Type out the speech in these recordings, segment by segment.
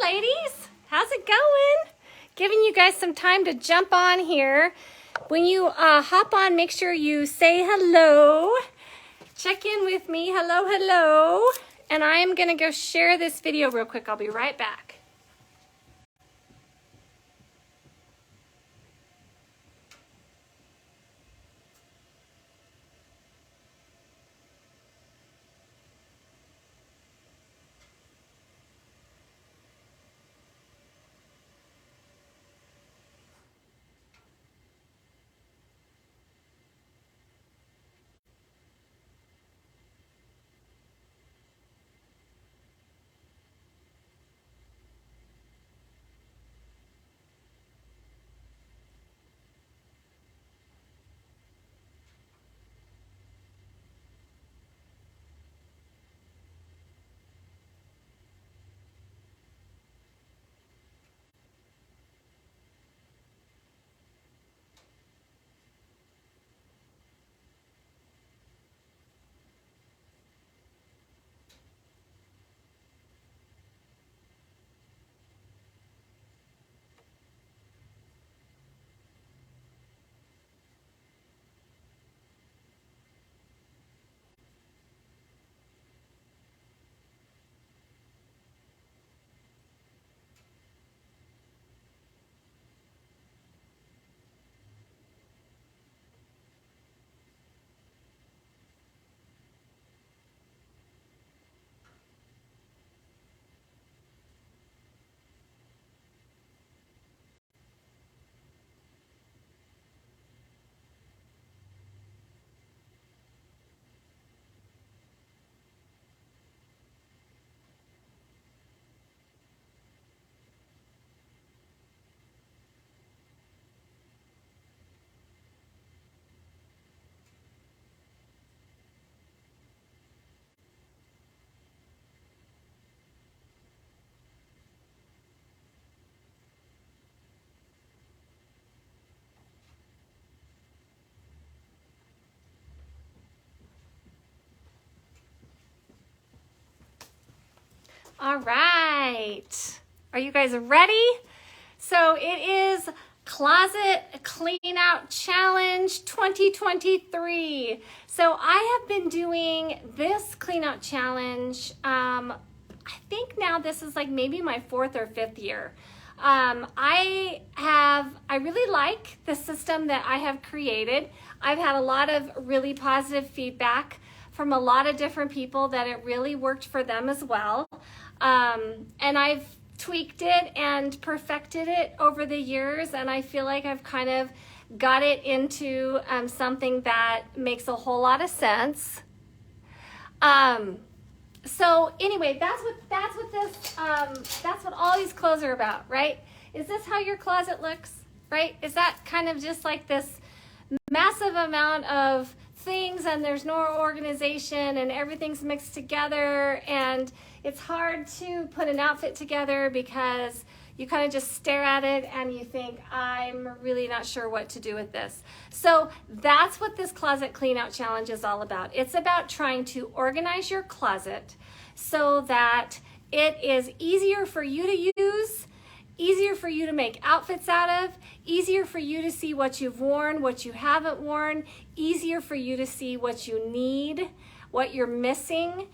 ladies. How's it going? Giving you guys some time to jump on here. When you hop on, make sure you say hello. Check in with me. Hello, hello. And I'm going to go share this video real quick. I'll be right back. All right. Are you guys ready? So it is Closet Clean Out Challenge 2023. So I have been doing this clean out challenge. I think now this is like maybe my 4th or 5th year. I really like the system that I have created. I've had a lot of really positive feedback from a lot of different people that it really worked for them as well. And I've tweaked it and perfected it over the years, and I feel like I've kind of got it into something that makes a whole lot of sense. So anyway, that's what all these clothes are about, right? Is this how your closet looks, right? Is that kind of just like this massive amount of things and there's no organization and everything's mixed together, and it's hard to put an outfit together because you kind of just stare at it and you think, I'm really not sure what to do with this. So that's what this Closet Clean Out Challenge is all about. It's about trying to organize your closet so that it is easier for you to use, easier for you to make outfits out of, easier for you to see what you've worn, what you haven't worn, easier for you to see what you need, what you're missing.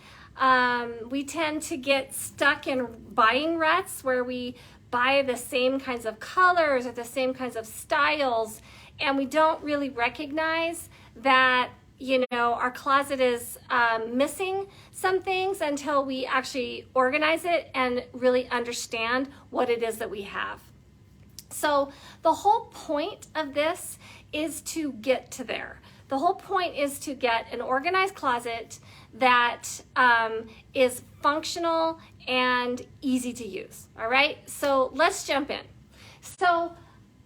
We tend to get stuck in buying ruts where we buy the same kinds of colors or the same kinds of styles, and we don't really recognize that, you know, our closet is missing some things until we actually organize it and really understand what it is that we have. So the whole point of this is to get to there. The whole point is to get an organized closet that is functional and easy to use. All right, so let's jump in. So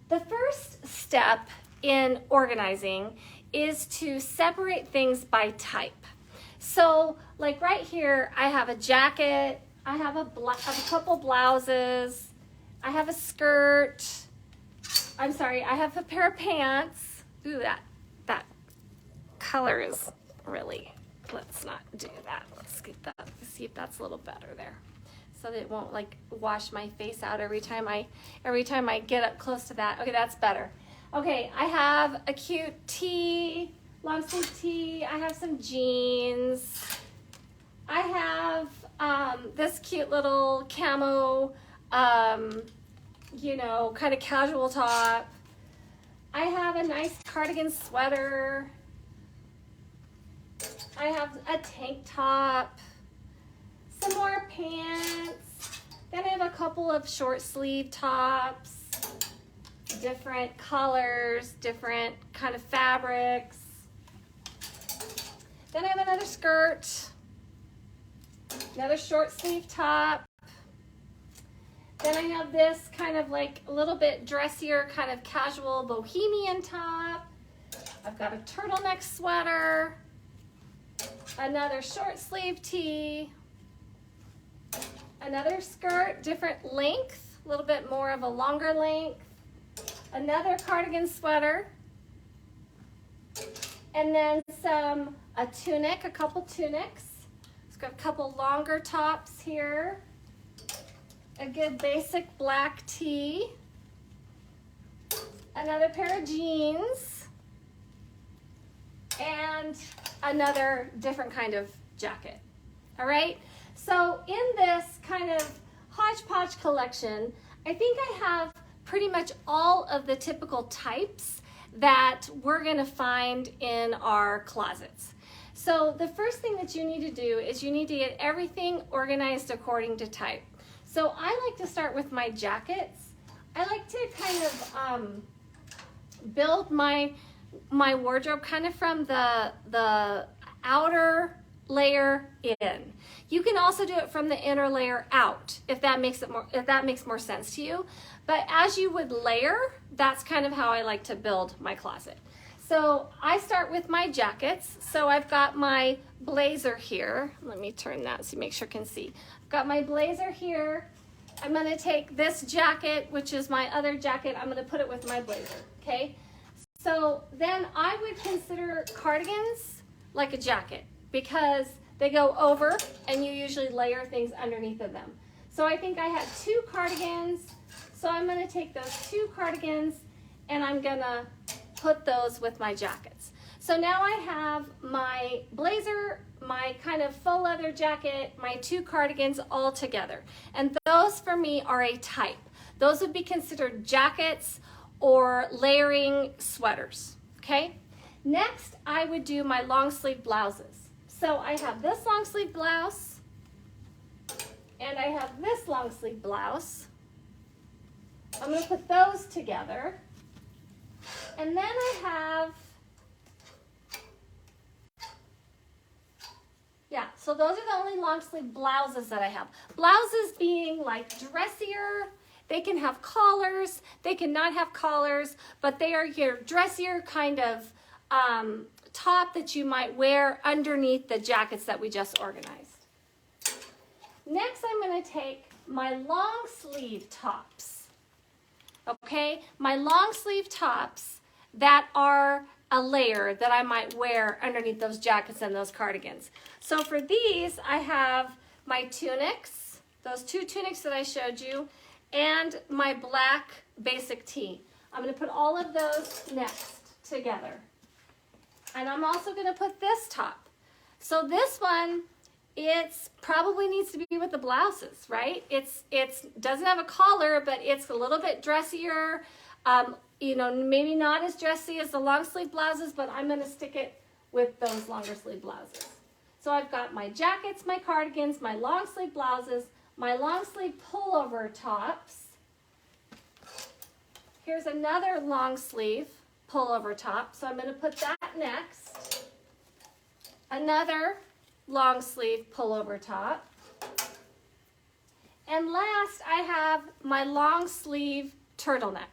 the first step in organizing is to separate things by type. So like right here, I have a jacket, I have a couple blouses, I have a skirt, I have a pair of pants. Ooh, that color is really, let's not do that. Let's get that, see if that's a little better there. so that it won't like wash my face out every time I get up close to that. Okay, that's better. Okay, I have a cute tee, long sleeve tee. I have some jeans. I have this cute little camo, you know, kind of casual top. I have a nice cardigan sweater. I have a tank top, some more pants. Then I have a couple of short sleeve tops, different colors, different kind of fabrics. Then I have another skirt, another short sleeve top. Then I have this kind of like a little bit dressier, kind of casual bohemian top. I've got a turtleneck sweater, another short sleeve tee, another skirt, different length, a little bit more of a longer length, another cardigan sweater, and then a tunic, a couple tunics. It's got a couple longer tops here, a good basic black tee, another pair of jeans, and another different kind of jacket. All right, so in this kind of hodgepodge collection, I think I have pretty much all of the typical types that we're going to find in our closets. So the first thing that you need to do is you need to get everything organized according to type. So I like to start with my jackets. I like to kind of build my wardrobe kind of from the outer layer in. You can also do it from the inner layer out if that makes more sense to you. But as you would layer, that's kind of how I like to build my closet. So I start with my jackets. So I've got my blazer here. Let me turn that so you make sure you can see. I've got my blazer here. I'm going to take this jacket, which is my other jacket. I'm going to put it with my blazer, okay? So then I would consider cardigans like a jacket because they go over and you usually layer things underneath of them. So I think I have 2 cardigans. So I'm going to take those 2 cardigans and I'm going to put those with my jackets. So now I have my blazer, my kind of faux leather jacket, my 2 cardigans all together. And those for me are a type. Those would be considered jackets or layering sweaters, okay? Next, I would do my long sleeve blouses. So I have this long sleeve blouse and I have this long sleeve blouse. I'm going to put those together. And then I have, so those are the only long sleeve blouses that I have. Blouses being like dressier, they can have collars, they cannot have collars, but they are your dressier kind of top that you might wear underneath the jackets that we just organized. Next, I'm going to take my long sleeve tops. Okay, my long sleeve tops that are a layer that I might wear underneath those jackets and those cardigans. So for these, I have my tunics, those 2 tunics that I showed you, and my black basic tee. I'm going to put all of those next together. And I'm also going to put this top. So this one, it's probably needs to be with the blouses, right? It's doesn't have a collar, but it's a little bit dressier. You know, maybe not as dressy as the long sleeve blouses, but I'm going to stick it with those longer sleeve blouses. So I've got my jackets, my cardigans, my long sleeve blouses, my long sleeve pullover tops. Here's another long sleeve pullover top, so I'm going to put that next. Another long sleeve pullover top. And last, I have my long sleeve turtleneck.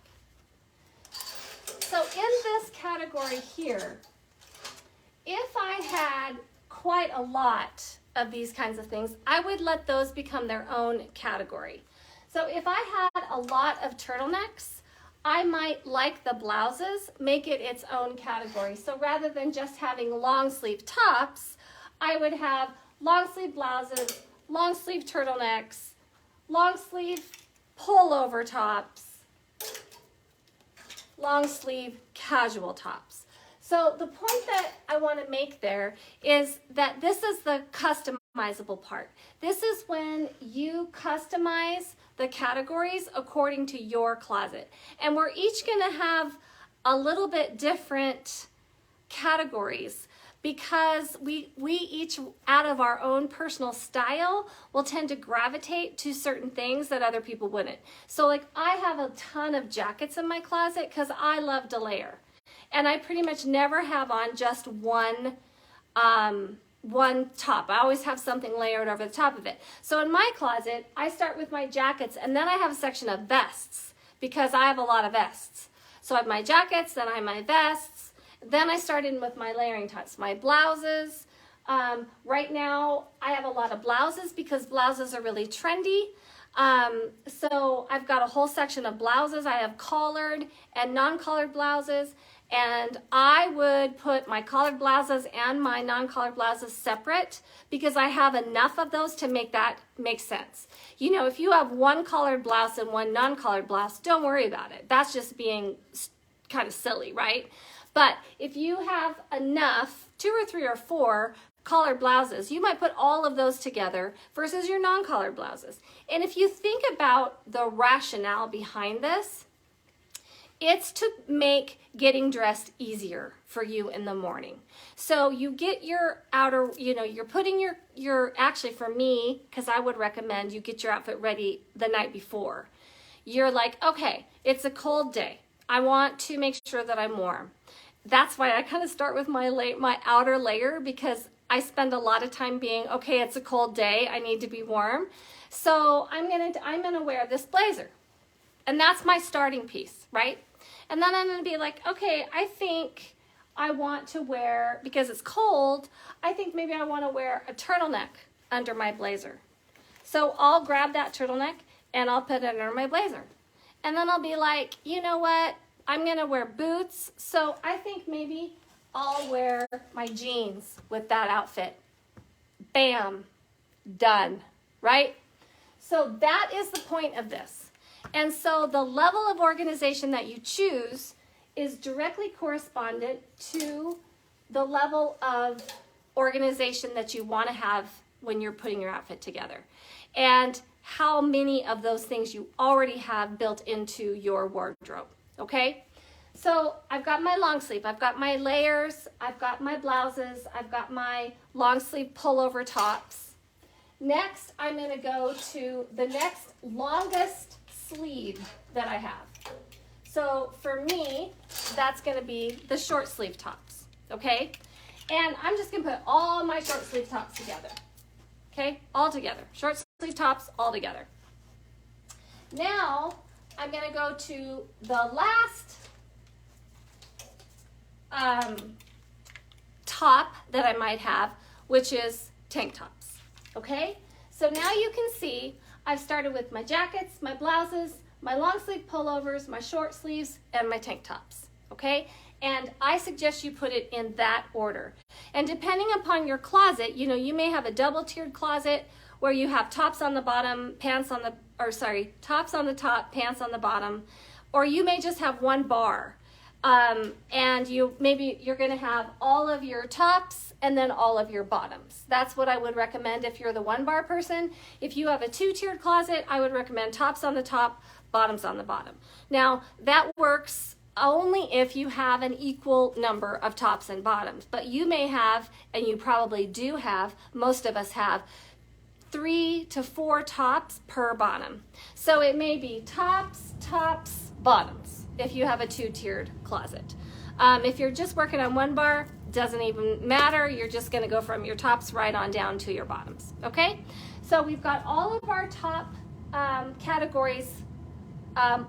So in this category here, if I had quite a lot of these kinds of things, I would let those become their own category. So if I had a lot of turtlenecks, I might, like the blouses, make it its own category. So rather than just having long sleeve tops, I would have long sleeve blouses, long sleeve turtlenecks, long sleeve pullover tops, long sleeve casual tops. So the point that I want to make there is that this is the customizable part. This is when you customize the categories according to your closet. And we're each going to have a little bit different categories because we each, out of our own personal style, will tend to gravitate to certain things that other people wouldn't. So like I have a ton of jackets in my closet because I love to layer. And I pretty much never have on just one top. I always have something layered over the top of it. So in my closet, I start with my jackets, and then I have a section of vests because I have a lot of vests. So I have my jackets, then I have my vests, then I start in with my layering tops, my blouses. Right now, I have a lot of blouses because blouses are really trendy. So I've got a whole section of blouses. I have collared and non-collared blouses. And I would put my collared blouses and my non-collared blouses separate because I have enough of those to make that make sense. You know, if you have one collared blouse and one non-collared blouse, don't worry about it. That's just being kind of silly, right? But if you have enough, 2 or 3 or 4 collared blouses, you might put all of those together versus your non-collared blouses. And if you think about the rationale behind this, it's to make getting dressed easier for you in the morning. So you get your outer, you know, you're putting your actually for me, because I would recommend you get your outfit ready the night before. You're like, okay, it's a cold day. I want to make sure that I'm warm. That's why I kind of start with my outer layer because I spend a lot of time being, okay, it's a cold day. I need to be warm. So I'm gonna wear this blazer. And that's my starting piece, right? And then I'm going to be like, okay, I think I want to wear, because it's cold, I think maybe I want to wear a turtleneck under my blazer. So I'll grab that turtleneck and I'll put it under my blazer. And then I'll be like, you know what? I'm going to wear boots. So I think maybe I'll wear my jeans with that outfit. Bam, done, right? So that is the point of this. And so the level of organization that you choose is directly correspondent to the level of organization that you want to have when you're putting your outfit together. And how many of those things you already have built into your wardrobe, okay? So I've got my long sleeve, I've got my layers, I've got my blouses, I've got my long sleeve pullover tops. Next, I'm going to go to the next longest sleeve that I have. So for me, that's going to be the short sleeve tops, okay? And I'm just going to put all my short sleeve tops together, okay? All together. Short sleeve tops all together. Now, I'm going to go to the last top that I might have, which is tank tops, okay? So now you can see I've started with my jackets, my blouses, my long sleeve pullovers, my short sleeves, and my tank tops, okay? And I suggest you put it in that order. And depending upon your closet, you know, you may have a double-tiered closet where you have tops on the bottom, tops on the top, pants on the bottom, or you may just have one bar. And maybe you're going to have all of your tops and then all of your bottoms. That's what I would recommend if you're the one bar person. If you have a 2-tiered closet, I would recommend tops on the top, bottoms on the bottom. Now, that works only if you have an equal number of tops and bottoms, but you may have, and you probably do have, most of us have, 3 to 4 tops per bottom. So it may be tops, bottoms, if you have a 2-tiered closet. If you're just working on one bar, doesn't even matter. You're just going to go from your tops right on down to your bottoms, okay? So we've got all of our top categories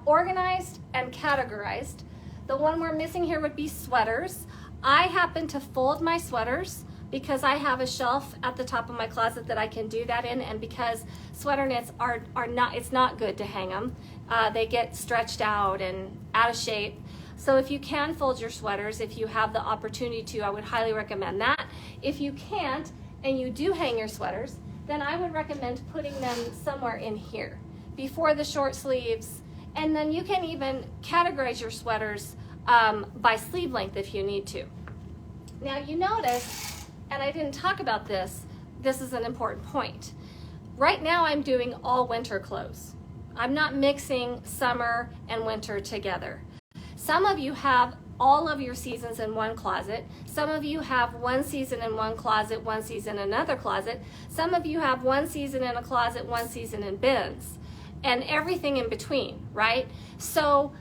organized and categorized. The one we're missing here would be sweaters. I happen to fold my sweaters because I have a shelf at the top of my closet that I can do that in, and because sweater knits are not, it's not good to hang them. They get stretched out and out of shape. So if you can fold your sweaters, if you have the opportunity to, I would highly recommend that. If you can't, and you do hang your sweaters, then I would recommend putting them somewhere in here. before the short sleeves, and then you can even categorize your sweaters by sleeve length if you need to. Now you notice, and I didn't talk about this, this is an important point. Right now I'm doing all winter clothes. I'm not mixing summer and winter together. Some of you have all of your seasons in one closet. Some of you have one season in one closet, one season in another closet. Some of you have one season in a closet, one season in bins, and everything in between, right? So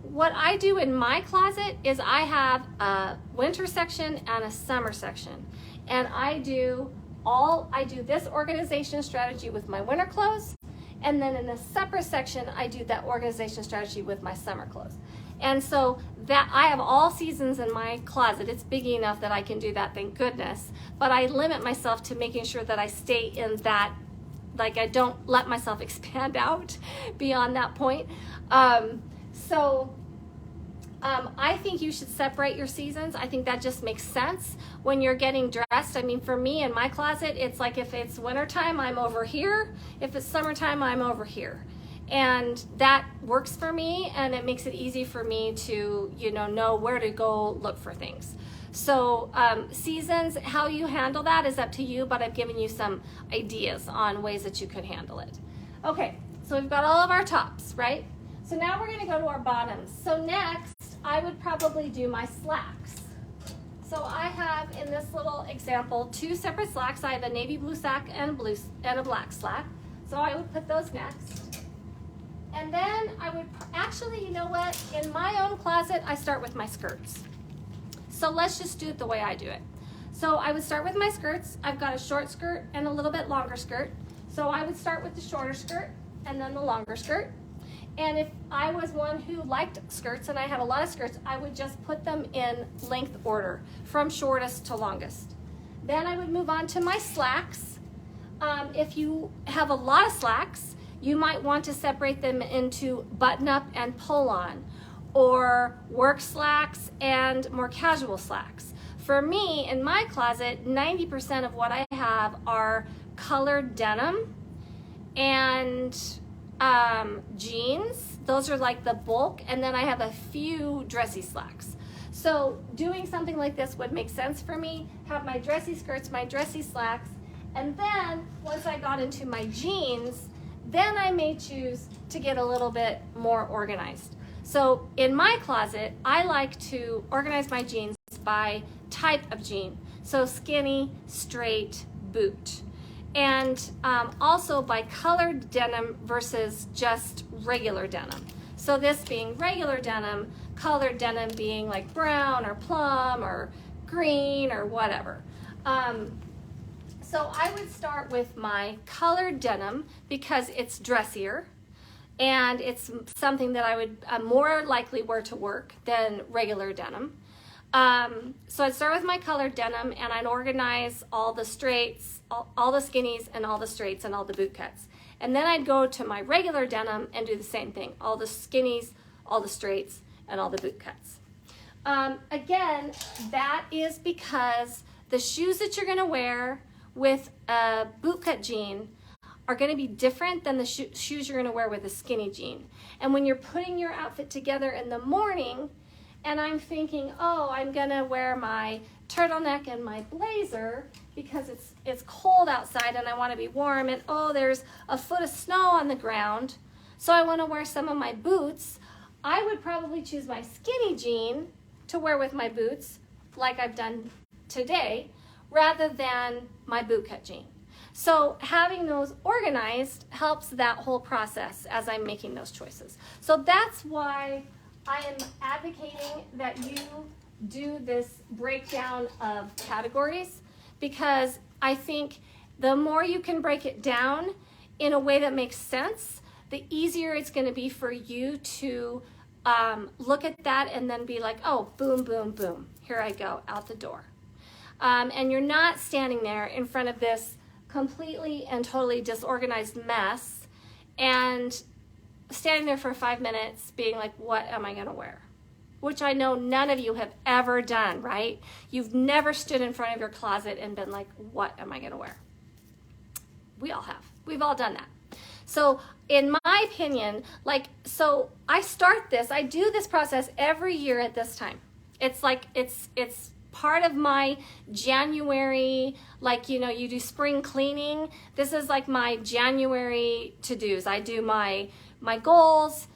what I do in my closet is I have a winter section and a summer section. And I do this organization strategy with my winter clothes, and then in the separate section I do that organization strategy with my summer clothes. And so that I have all seasons in my closet. It's big enough that I can do that, thank goodness. But I limit myself to making sure that I stay in that, like I don't let myself expand out beyond that point. I think you should separate your seasons. I think that just makes sense when you're getting dressed. I mean, for me in my closet, it's like if it's wintertime, I'm over here. If it's summertime, I'm over here. And that works for me, and it makes it easy for me to, know where to go look for things. So seasons, how you handle that is up to you, but I've given you some ideas on ways that you could handle it. Okay, so we've got all of our tops, right? So now we're gonna go to our bottoms. So next, I would probably do my slacks. So I have, in this little example, 2 separate slacks. I have a navy blue slack and a black slack. So I would put those next. And then I would, actually, you know what? In my own closet, I start with my skirts. So let's just do it the way I do it. So I would start with my skirts. I've got a short skirt and a little bit longer skirt. So I would start with the shorter skirt and then the longer skirt. And if I was one who liked skirts and I had a lot of skirts, I would just put them in length order from shortest to longest. Then I would move on to my slacks. If you have a lot of slacks, you might want to separate them into button-up and pull-on, or work slacks and more casual slacks. For me, in my closet, 90% of what I have are colored denim and jeans. Those are like the bulk, and then I have a few dressy slacks. So doing something like this would make sense for me. Have my dressy skirts, my dressy slacks, and then once I got into my jeans, then I may choose to get a little bit more organized. So in my closet, I like to organize my jeans by type of jean. So skinny, straight, boot. And also by colored denim versus just regular denim. So this being regular denim, colored denim being like brown or plum or green or whatever. So I would start with my colored denim because it's dressier and it's something that I would more likely wear to work than regular denim. So I'd start with my colored denim and I'd organize all the straights, all the skinnies and all the straights and all the boot cuts. And then I'd go to my regular denim and do the same thing, all the skinnies, all the straights, and all the boot cuts. Again, that is because the shoes that you're gonna wear with a bootcut jean are going to be different than the shoes you're going to wear with a skinny jean. And when you're putting your outfit together in the morning, and I'm thinking, oh, I'm going to wear my turtleneck and my blazer because it's cold outside and I want to be warm, and oh, there's a foot of snow on the ground, so I want to wear some of my boots, I would probably choose my skinny jean to wear with my boots, like I've done today, rather than my bootcut jean. So having those organized helps that whole process as I'm making those choices. So that's why I am advocating that you do this breakdown of categories, because I think the more you can break it down in a way that makes sense, the easier it's going to be for you to look at that and then be like, oh, boom, boom, boom, here I go, out the door. And you're not standing there in front of this completely and totally disorganized mess and standing there for 5 minutes being like, what am I gonna wear? Which I know none of you have ever done, right? You've never stood in front of your closet and been like, what am I gonna wear? We all have. We've all done that. So in my opinion, like, so I do this process every year at this time. It's like, it's part of my January, like, you know, you do spring cleaning. This is like my January to-dos. I do my goals.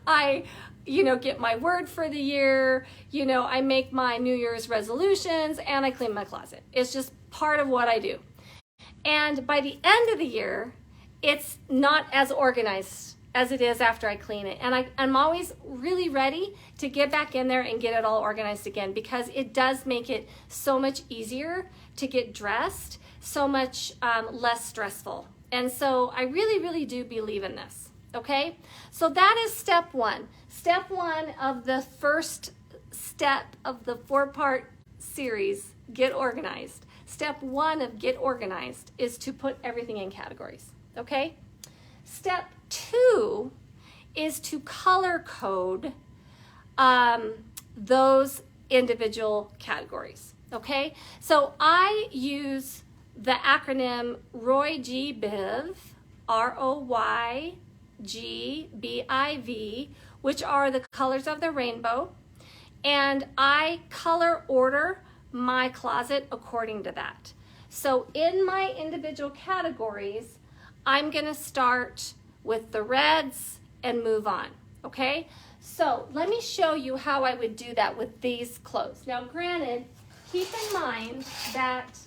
I, you know, get my word for the year. You know, I make my New Year's resolutions and I clean my closet. It's just part of what I do. And by the end of the year, it's not as organized as it is after I clean it. And I'm always really ready to get back in there and get it all organized again, because it does make it so much easier to get dressed, so much less stressful. And so I really, really do believe in this, okay? So that is step one. Step one of the first step of the 4-part series, Get Organized. Step one of Get Organized is to put everything in categories, okay? Step 2 is to color code those individual categories, okay? So I use the acronym ROYGBIV, ROYGBIV, which are the colors of the rainbow, and I color order my closet according to that. So in my individual categories, I'm gonna start with the reds and move on, okay? So let me show you how I would do that with these clothes. Now granted, keep in mind that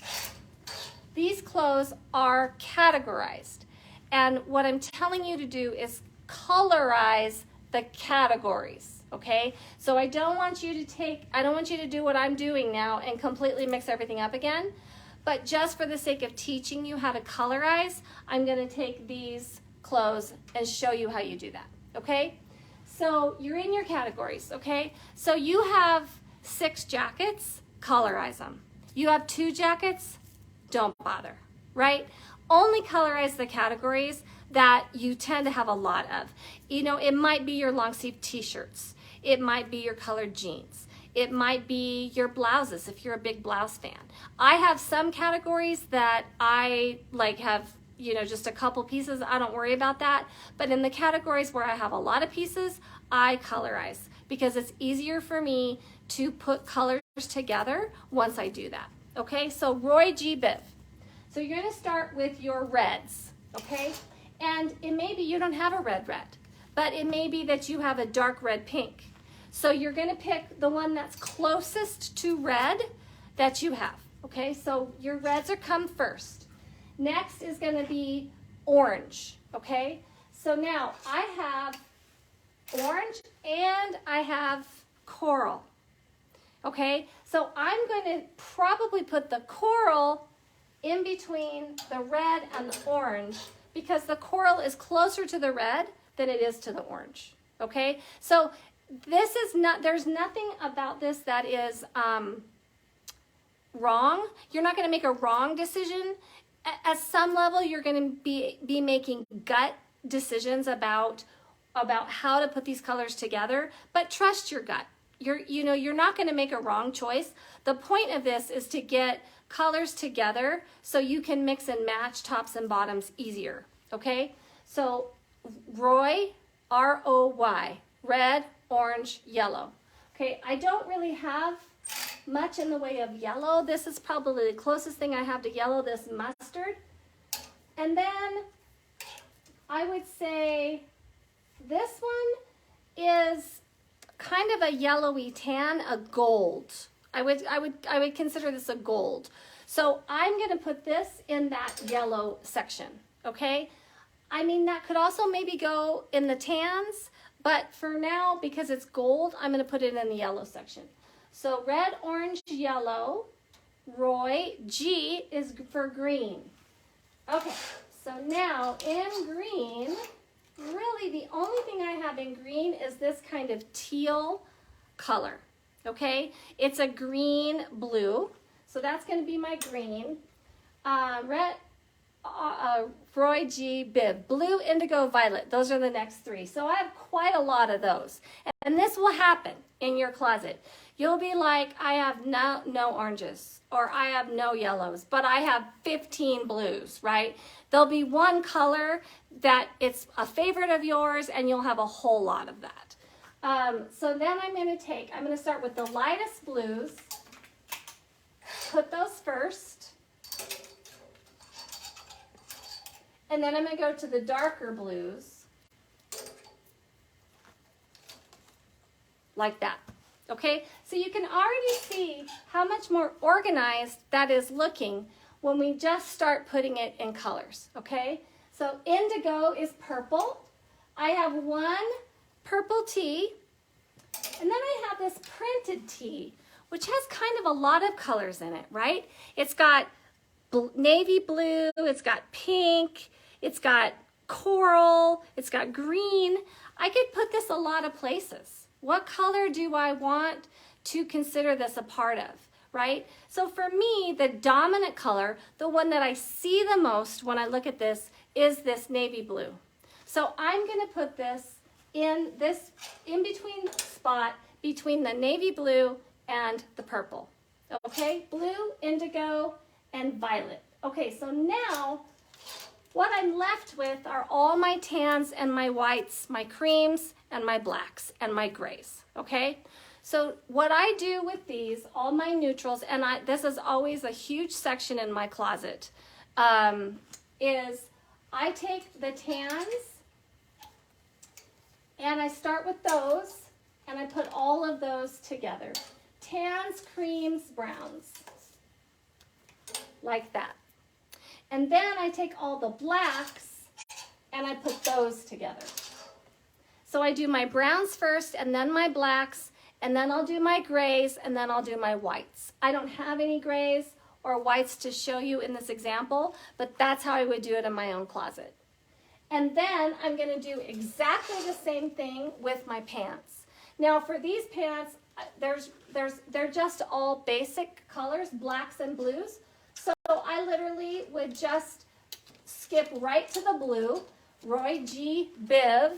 these clothes are categorized. And what I'm telling you to do is colorize the categories, okay? So I don't want you to do what I'm doing now and completely mix everything up again. But just for the sake of teaching you how to colorize, I'm gonna take these clothes and show you how you do that, okay? So you're in your categories, okay? So you have 6 jackets, colorize them. You have 2 jackets, don't bother, right? Only colorize the categories that you tend to have a lot of. You know, it might be your long sleeve t-shirts. It might be your colored jeans. It might be your blouses if you're a big blouse fan. I have some categories that I like have, you know, just a couple pieces. I don't worry about that. But in the categories where I have a lot of pieces, I colorize because it's easier for me to put colors together once I do that. Okay, so ROYGBIV. So you're gonna start with your reds, okay? And it may be you don't have a red, but it may be that you have a dark red pink. So you're gonna pick the one that's closest to red that you have, okay? So your reds are come first. Next is gonna be orange, okay? So now I have orange and I have coral, okay? So I'm gonna probably put the coral in between the red and the orange because the coral is closer to the red than it is to the orange, okay? So this is not, there's nothing about this that is wrong. You're not gonna make a wrong decision. At some level, you're gonna be making gut decisions about how to put these colors together, but trust your gut. You're not gonna make a wrong choice. The point of this is to get colors together so you can mix and match tops and bottoms easier, okay? So ROY, R-O-Y, red, orange, yellow. Okay, I don't really have much in the way of yellow. This is probably the closest thing I have to yellow, this mustard. And then I would say this one is kind of a yellowy tan, a gold. I would consider this a gold. So I'm gonna put this in that yellow section, okay? I mean, that could also maybe go in the tans, but for now, because it's gold, I'm gonna put it in the yellow section. So red, orange, yellow, Roy, G is for green. Okay, so now in green, really the only thing I have in green is this kind of teal color, okay? It's a green blue, so that's gonna be my green. Red, Roy G. Biv, blue, indigo, violet. Those are the next three. So I have quite a lot of those. And this will happen in your closet. You'll be like, I have no oranges, or I have no yellows, but I have 15 blues, right? There'll be one color that it's a favorite of yours, and you'll have a whole lot of that. So then I'm going to start with the lightest blues, put those first, and then I'm going to go to the darker blues, like that. Okay, so you can already see how much more organized that is looking when we just start putting it in colors, okay? So indigo is purple. I have one purple tee, and then I have this printed tee, which has kind of a lot of colors in it, right? It's got navy blue, it's got pink, it's got coral, it's got green. I could put this a lot of places. What color do I want to consider this a part of, right? So for me, the dominant color, the one that I see the most when I look at this, is this navy blue. So I'm going to put this in between spot between the navy blue and the purple. Okay, blue, indigo, and violet. Okay, so now what I'm left with are all my tans and my whites, my creams and my blacks and my grays, okay? So what I do with these, all my neutrals, and this is always a huge section in my closet, is I take the tans and I start with those and I put all of those together. Tans, creams, browns, like that. And then I take all the blacks and I put those together. So I do my browns first and then my blacks, and then I'll do my grays, and then I'll do my whites. I don't have any grays or whites to show you in this example, but that's how I would do it in my own closet. And then I'm going to do exactly the same thing with my pants. Now for these pants, they're just all basic colors, blacks and blues. So I literally would just skip right to the blue. Roy G. Biv,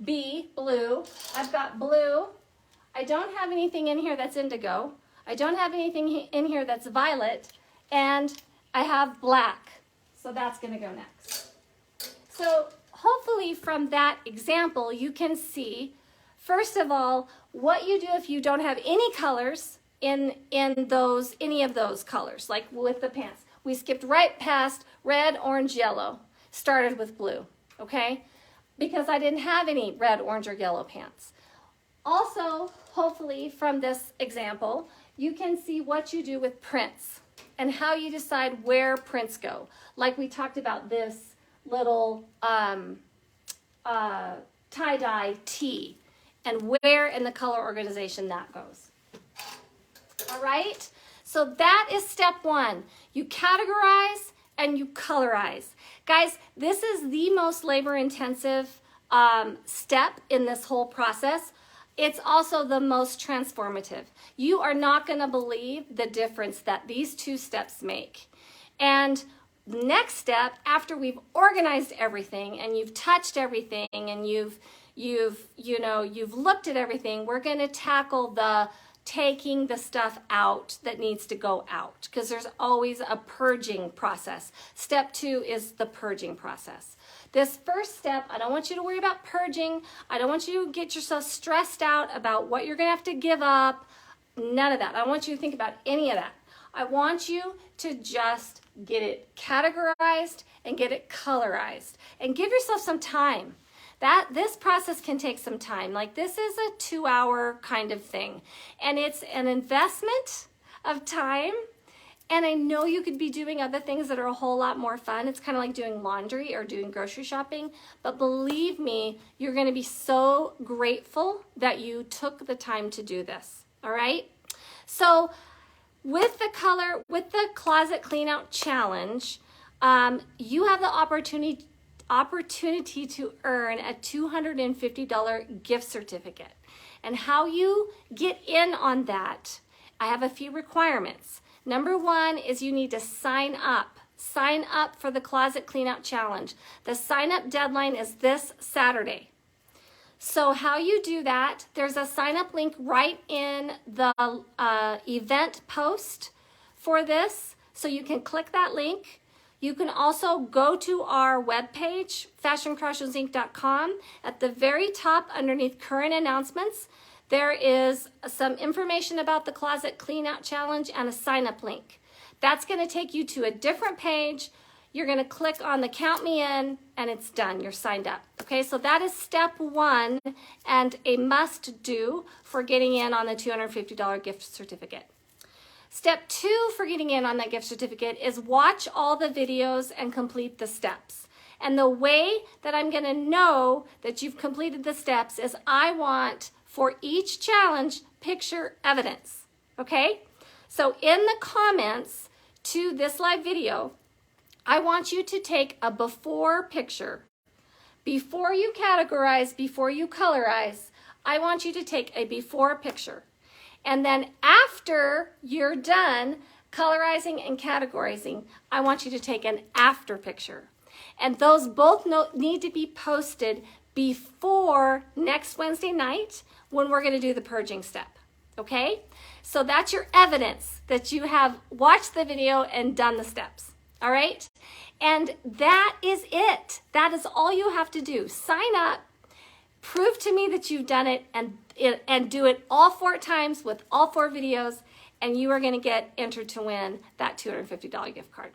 B, blue. I've got blue. I don't have anything in here that's indigo. I don't have anything in here that's violet. And I have black. So that's going to go next. So hopefully from that example, you can see, first of all, what you do if you don't have any colors in any of those colors, like with the pants. We skipped right past red, orange, yellow, started with blue, okay? Because I didn't have any red, orange, or yellow pants. Also, hopefully from this example, you can see what you do with prints and how you decide where prints go. Like we talked about this little tie-dye tee and where in the color organization that goes. All right, so that is step one. You categorize and you colorize. Guys, this is the most labor-intensive step in this whole process. It's also the most transformative. You are not going to believe the difference that these two steps make. And next step, after we've organized everything and you've touched everything and you've looked at everything, we're going to tackle the taking the stuff out that needs to go out, because there's always a purging process. Step two is the purging process. This first step, I don't want you to worry about purging. I don't want you to get yourself stressed out about what you're going to have to give up. None of that. I don't want you to think about any of that. I want you to just get it categorized and get it colorized and give yourself some time. This process can take some time. Like, this is a 2-hour kind of thing, and it's an investment of time. And I know you could be doing other things that are a whole lot more fun. It's kind of like doing laundry or doing grocery shopping. But believe me, you're going to be so grateful that you took the time to do this. All right? So with the Closet Clean Out Challenge, you have the opportunity to earn a $250 gift certificate. And how you get in on that, I have a few requirements. Number one is you need to sign up sign up for the Closet Clean Out Challenge. The sign up deadline is this Saturday. So how you do that, there's a sign up link right in the event post for this. So you can click that link. You can also go to our webpage, fashioncrashersinc.com. At the very top underneath current announcements, there is some information about the Closet Clean Out Challenge and a sign up link. That's going to take you to a different page. You're going to click on the Count Me In, and it's done. You're signed up. Okay, so that is step 1 and a must do for getting in on the $250 gift certificate. Step 2 for getting in on that gift certificate is watch all the videos and complete the steps. And the way that I'm going to know that you've completed the steps is I want, for each challenge, picture evidence. Okay? So in the comments to this live video, I want you to take a before picture. Before you categorize, before you colorize, I want you to take a before picture. And then after you're done colorizing and categorizing, I want you to take an after picture. And those both need to be posted before next Wednesday night when we're going to do the purging step. Okay? So that's your evidence that you have watched the video and done the steps. All right? And that is it. That is all you have to do. Sign up, prove to me that you've done it, and do it all 4 times with all 4 videos, and you are going to get entered to win that $250 gift card,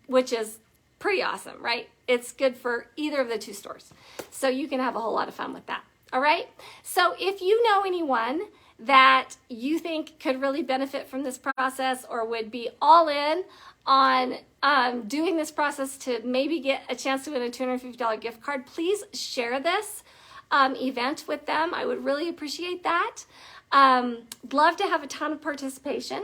which is pretty awesome, right? It's good for either of the 2 stores. So you can have a whole lot of fun with that. All right? So if you know anyone that you think could really benefit from this process or would be all in on doing this process to maybe get a chance to win a $250 gift card, please share this event with them. I would really appreciate that. Love to have a ton of participation.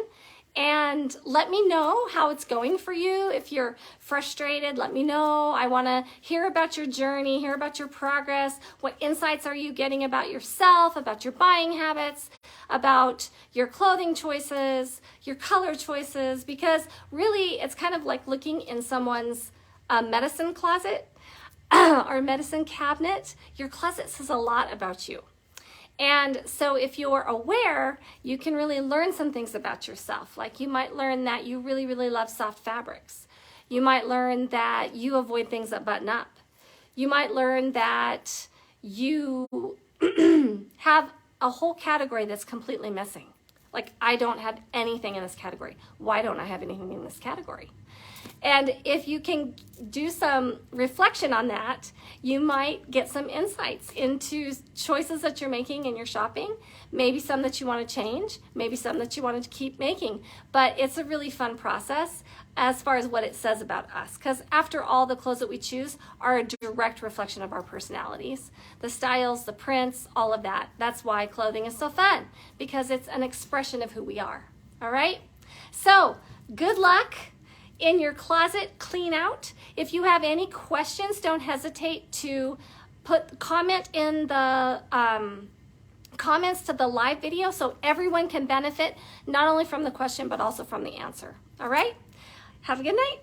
And let me know how it's going for you. If you're frustrated, let me know. I want to hear about your journey, hear about your progress. What insights are you getting about yourself, about your buying habits, about your clothing choices, your color choices? Because really, it's kind of like looking in someone's medicine closet or medicine cabinet. Your closet says a lot about you. And so if you're aware, you can really learn some things about yourself. Like you might learn that you really, really love soft fabrics. You might learn that you avoid things that button up. You might learn that you have a whole category that's completely missing. Like, I don't have anything in this category. Why don't I have anything in this category? And if you can do some reflection on that, you might get some insights into choices that you're making in your shopping, maybe some that you want to change, maybe some that you want to keep making. But it's a really fun process as far as what it says about us, because after all, the clothes that we choose are a direct reflection of our personalities. The styles, the prints, all of that. That's why clothing is so fun, because it's an expression of who we are. All right? So, good luck in your closet clean out. If you have any questions, don't hesitate to comment in the comments to the live video so everyone can benefit not only from the question but also from the answer. All right? Have a good night.